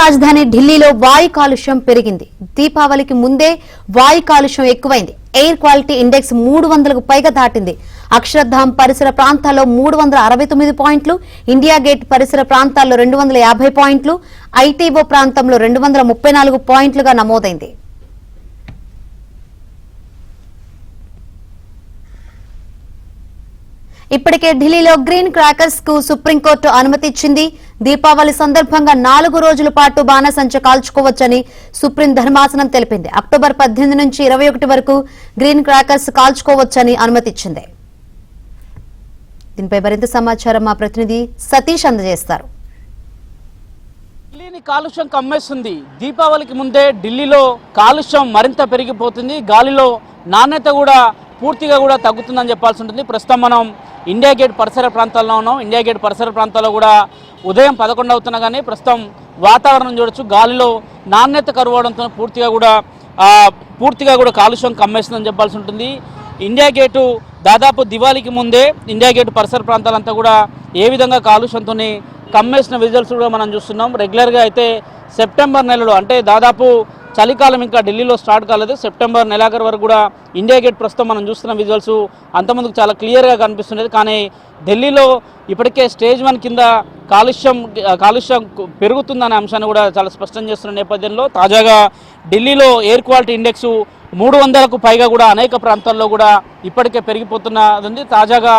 రాజధాని ఢిల్లీలో వాయు కాలుష్యం పెరిగింది. దీపావళికి ముందే వాయు కాలుష్యం ఎక్కువైంది. ఎయిర్ క్వాలిటీ ఇండెక్స్ 300కు పైగా దాటింది. అక్షరధామ్ పరిసర ప్రాంతాల్లో 369 పాయింట్లు, ఇండియా గేట్ పరిసర ప్రాంతాల్లో 250 పాయింట్లు, ఐటీఓ ప్రాంతంలో 234 పాయింట్లుగా నమోదైంది. ఇప్పటికే ఢిల్లీలో గ్రీన్ క్రాకర్స్ కు సుప్రీంకోర్టు అనుమతి ఇచ్చింది. దీపావళి సందర్భంగా 4 రోజుల పాటు బాణసంచ కాల్చుకోవచ్చని సుప్రీం ధర్మాసనం తెలిపింది. అక్టోబర్ 18 నుంచి 21 వరకు గ్రీన్ క్రాకర్స్ కాల్చుకోవచ్చని అనుమతి ఇచ్చింది. దీనిపై మరింత సమాచారం మా ప్రతినిధి సతీష్ అందజేస్తారు. ఢిల్లీని కాలుష్యం కమ్మేస్తుంది. దీపావళికి ముందే ఢిల్లీలో కాలుష్యం మరింత పెరిగిపోతుంది. గాలిలో నాణ్యత కూడా పూర్తిగా కూడా తగ్గుతుందని చెప్పాల్సి ఉంటుంది. ప్రస్తుతం మనం ఇండియా గేట్ పరిసర ప్రాంతాల్లో ఉన్నాం. ఇండియా గేట్ పరిసర ప్రాంతాల్లో కూడా ఉదయం 11 అవుతున్నా కానీ ప్రస్తుతం వాతావరణం చూడొచ్చు. గాలిలో నాణ్యత కరువడంతో పూర్తిగా కూడా కాలుష్యం కమ్మేస్తుందని చెప్పాల్సి ఉంటుంది. ఇండియా గేటు దాదాపు దివాళీకి ముందే ఇండియా గేట్ పరిసర ప్రాంతాలంతా కూడా ఏ విధంగా కాలుష్యంతో కమ్మేసిన విజువల్స్ కూడా మనం చూస్తున్నాం. రెగ్యులర్గా అయితే సెప్టెంబర్ నెలలో అంటే దాదాపు చలికాలం ఇంకా ఢిల్లీలో స్టార్ట్ కాలేదు. సెప్టెంబర్ నెలాఖరు వరకు కూడా ఇండియా గేట్ ప్రస్తుతం మనం చూస్తున్న విజువల్స్ అంతమందికి చాలా క్లియర్గా కనిపిస్తున్నది. కానీ ఢిల్లీలో ఇప్పటికే స్టేజ్ 1 కింద కాలుష్యం పెరుగుతుందనే అంశాన్ని కూడా చాలా స్పష్టం చేస్తున్న నేపథ్యంలో తాజాగా ఢిల్లీలో ఎయిర్ క్వాలిటీ ఇండెక్స్ 300కు పైగా కూడా అనేక ప్రాంతాల్లో కూడా ఇప్పటికే పెరిగిపోతున్నది. తాజాగా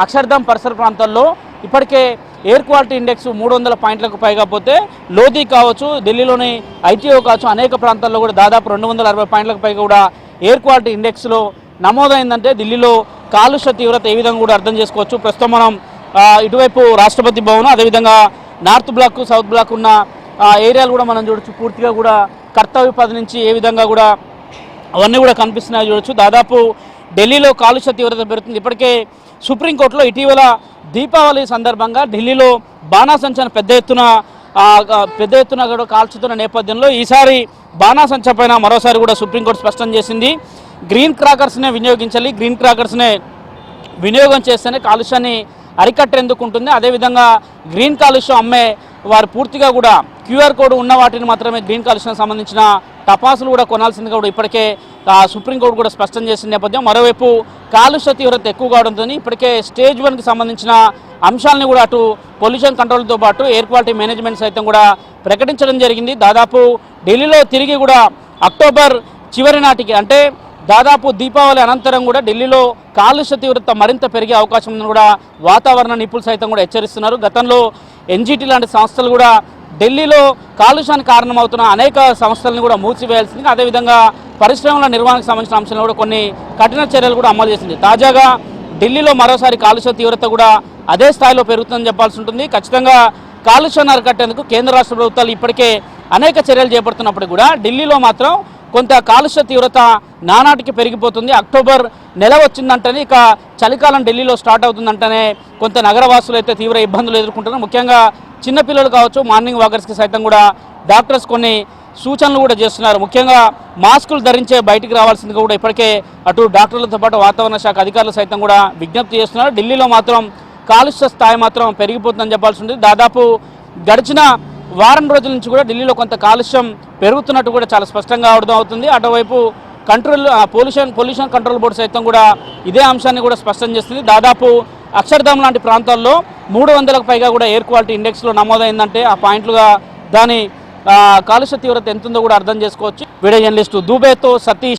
అక్షర్ధామ్ పరిసర ప్రాంతాల్లో ఇప్పటికే ఎయిర్ క్వాలిటీ ఇండెక్స్ 300 పాయింట్లకు పైగా పోతే లోధి కావచ్చు, ఢిల్లీలోని ఐటీఓ కావచ్చు, అనేక ప్రాంతాల్లో కూడా దాదాపు 260 పాయింట్లకు పైగా కూడా ఎయిర్ క్వాలిటీ ఇండెక్స్లో నమోదైందంటే ఢిల్లీలో కాలుష్య తీవ్రత ఏ విధంగా కూడా అర్థం చేసుకోవచ్చు. ప్రస్తుతం మనం ఇటువైపు రాష్ట్రపతి భవన్, అదేవిధంగా నార్త్ బ్లాక్, సౌత్ బ్లాక్ ఉన్న ఏరియాలు కూడా మనం చూడొచ్చు. పూర్తిగా కూడా కర్తవ్య పథ్ నుంచి ఏ విధంగా కూడా అవన్నీ కూడా కనిపిస్తున్నాయి చూడొచ్చు. దాదాపు ఢిల్లీలో కాలుష్య తీవ్రత పెరుగుతుంది. ఇప్పటికే సుప్రీంకోర్టులో ఇటీవల దీపావళి సందర్భంగా ఢిల్లీలో బాణాసంచాను పెద్ద ఎత్తున కూడా కాల్చుతున్న నేపథ్యంలో ఈసారి బాణాసంచా పైన మరోసారి కూడా సుప్రీంకోర్టు స్పష్టం చేసింది. గ్రీన్ క్రాకర్స్నే వినియోగించాలి, గ్రీన్ క్రాకర్స్నే వినియోగం చేస్తేనే కాలుష్యాన్ని అరికట్టేందుకు ఉంటుంది. అదేవిధంగా గ్రీన్ కాలుష్యం అమ్మే వారు పూర్తిగా కూడా క్యూఆర్ కోడ్ ఉన్న వాటిని మాత్రమే గ్రీన్ కాలుష్యానికి సంబంధించిన టపాసులు కూడా కొనాల్సిందిగా కూడా ఇప్పటికే సుప్రీంకోర్టు కూడా స్పష్టం చేసిన నేపథ్యం. మరోవైపు కాలుష్య తీవ్రత ఎక్కువ కావడంతో ఇప్పటికే స్టేజ్ 1కి సంబంధించిన అంశాలని కూడా అటు పొల్యూషన్ కంట్రోల్తో పాటు ఎయిర్ క్వాలిటీ మేనేజ్మెంట్ సైతం కూడా ప్రకటించడం జరిగింది. దాదాపు ఢిల్లీలో తిరిగి కూడా అక్టోబర్ చివరి నాటికి అంటే దాదాపు దీపావళి అనంతరం కూడా ఢిల్లీలో కాలుష్య తీవ్రత మరింత పెరిగే అవకాశం ఉందని కూడా వాతావరణ నిపుణులు సైతం కూడా హెచ్చరిస్తున్నారు. గతంలో ఎన్జీటీ లాంటి సంస్థలు కూడా ఢిల్లీలో కాలుష్యానికి కారణమవుతున్న అనేక సంస్థలను కూడా మూసివేయాల్సింది. అదేవిధంగా పరిశ్రమల నిర్వహణకు సంబంధించిన అంశాలను కూడా కొన్ని కఠిన చర్యలు కూడా అమలు చేసింది. తాజాగా ఢిల్లీలో మరోసారి కాలుష్య తీవ్రత కూడా అదే స్థాయిలో పెరుగుతుందని చెప్పాల్సి ఉంటుంది. ఖచ్చితంగా కాలుష్యాన్ని అరికట్టేందుకు కేంద్ర రాష్ట్ర ప్రభుత్వాలు ఇప్పటికే అనేక చర్యలు చేపడుతున్నప్పుడు కూడా ఢిల్లీలో మాత్రం కొంత కాలుష్య తీవ్రత నానాటికి పెరిగిపోతుంది. అక్టోబర్ నెల వచ్చిందంటేనే ఇక చలికాలం ఢిల్లీలో స్టార్ట్ అవుతుందంటేనే కొంత నగరవాసులు అయితే తీవ్ర ఇబ్బందులు ఎదుర్కొంటున్నారు. ముఖ్యంగా చిన్నపిల్లలు కావచ్చు, మార్నింగ్ వాకర్స్కి సైతం కూడా డాక్టర్స్ కొన్ని సూచనలు కూడా చేస్తున్నారు. ముఖ్యంగా మాస్కులు ధరించే బయటికి రావాల్సిందిగా కూడా ఇప్పటికే అటు డాక్టర్లతో పాటు వాతావరణ శాఖ అధికారులు సైతం కూడా విజ్ఞప్తి చేస్తున్నారు. ఢిల్లీలో మాత్రం కాలుష్య స్థాయి మాత్రం పెరిగిపోతుందని చెప్పాల్సి ఉంది. దాదాపు గడిచిన వారం రోజుల నుంచి కూడా ఢిల్లీలో కొంత కాలుష్యం పెరుగుతున్నట్టు కూడా చాలా స్పష్టంగా అర్థం అవుతుంది. అటువైపు పొల్యూషన్ కంట్రోల్ బోర్డు సైతం కూడా ఇదే అంశాన్ని కూడా స్పష్టం చేస్తుంది. దాదాపు అక్షర్ధామ్ లాంటి ప్రాంతాల్లో 300కు పైగా కూడా ఎయిర్ క్వాలిటీ ఇండెక్స్లో నమోదైందంటే ఆ పాయింట్లుగా దాని కాలుష్య తీవ్రత ఎంతుందో కూడా అర్థం చేసుకోవచ్చు. వీడియో జర్నలిస్టు దూబేతో సతీష్.